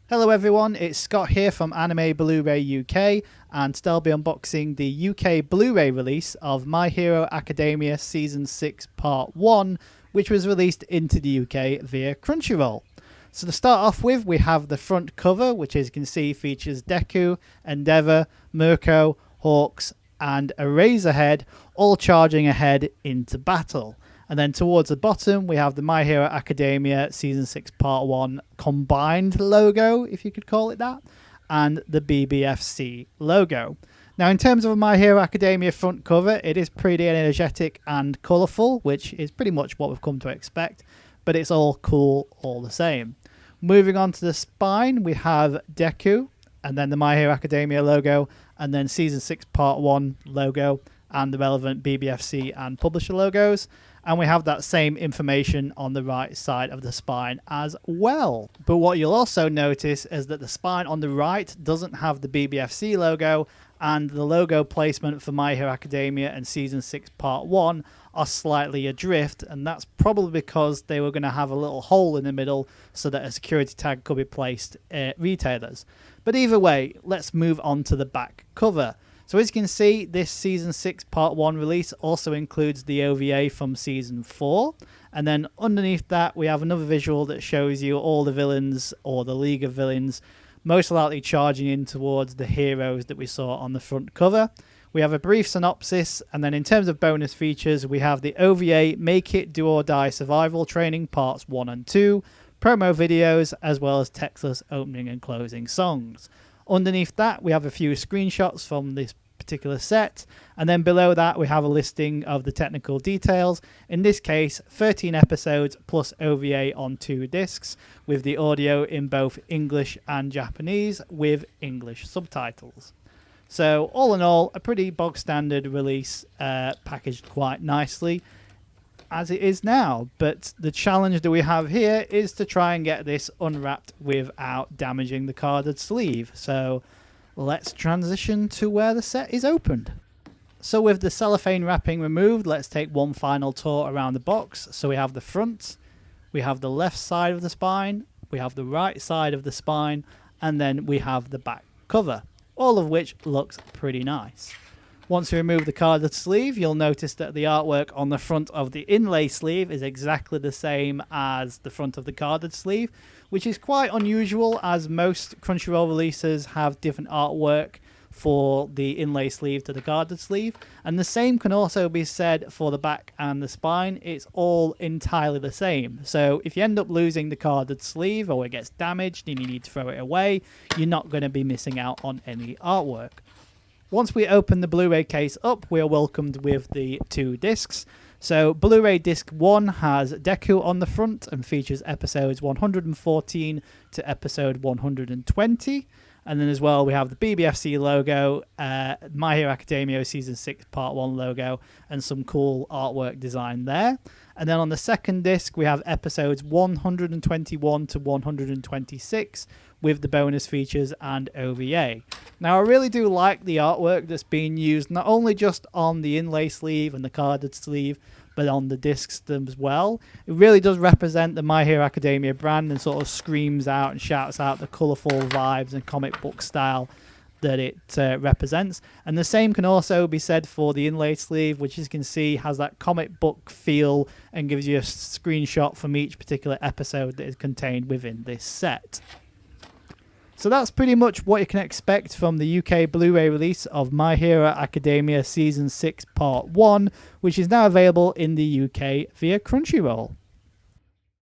Hello everyone, it's Scott here from AnimeBlurayUK, and today I'll be unboxing the UK Blu-ray release of My Hero Academia Season 6 Part 1, which was released into the UK via Crunchyroll. So to start off with, we have the front cover, which as you can see features Deku, Endeavor, Mirko, Hawks and Eraserhead all charging ahead into battle. And then towards the bottom, we have the My Hero Academia Season 6 Part 1 combined logo, if you could call it that, and the BBFC logo. Now, in terms of a My Hero Academia front cover, it is pretty energetic and colourful, which is pretty much what we've come to expect, but it's all cool all the same. Moving on to the spine, we have Deku, and then the My Hero Academia logo, and then Season 6 Part 1 logo, and the relevant BBFC and publisher logos. And we have that same information on the right side of the spine as well. But what you'll also notice is that the spine on the right doesn't have the BBFC logo, and the logo placement for My Hero Academia and Season 6 Part 1 are slightly adrift, and that's probably because they were going to have a little hole in the middle so that a security tag could be placed at retailers. But either way, let's move on to the back cover. So as you can see, this Season 6 Part 1 release also includes the OVA from Season 4. And then underneath that, we have another visual that shows you all the villains, or the League of Villains, most likely charging in towards the heroes that we saw on the front cover. We have a brief synopsis, and then in terms of bonus features, we have the OVA Make It Do or Die Survival Training Parts 1 and 2, promo videos, as well as textless opening and closing songs. Underneath that, we have a few screenshots from this particular set, and then below that we have a listing of the technical details. In this case, 13 episodes plus OVA on 2 discs, with the audio in both English and Japanese with English subtitles. So all in all, a pretty bog standard release, packaged quite nicely as it is now. But the challenge that we have here is to try and get this unwrapped without damaging the carded sleeve. So let's transition to where the set is opened. So with the cellophane wrapping removed, let's take one final tour around the box. So we have the front, we have the left side of the spine, we have the right side of the spine, and then we have the back cover, all of which looks pretty nice. Once we remove the carded sleeve, you'll notice that the artwork on the front of the inlay sleeve is exactly the same as the front of the carded sleeve, which is quite unusual, as most Crunchyroll releases have different artwork for the inlay sleeve to the carded sleeve. And the same can also be said for the back and the spine. It's all entirely the same. So if you end up losing the carded sleeve, or it gets damaged and you need to throw it away, you're not going to be missing out on any artwork. Once we open the Blu-ray case up, we are welcomed with the 2 discs. So Blu-ray Disc 1 has Deku on the front and features episodes 114 to episode 120. And then as well, we have the BBFC logo, My Hero Academia Season 6 Part 1 logo, and some cool artwork design there. And then on the second disc, we have episodes 121 to 126 with the bonus features and OVA. Now, I really do like the artwork that's being used, not only just on the inlay sleeve and the carded sleeve, but on the discs as well. It really does represent the My Hero Academia brand and sort of screams out and shouts out the colourful vibes and comic book style that it represents. And the same can also be said for the inlay sleeve, which as you can see has that comic book feel and gives you a screenshot from each particular episode that is contained within this set. So that's pretty much what you can expect from the UK Blu-ray release of My Hero Academia Season 6 Part 1, which is now available in the UK via Crunchyroll.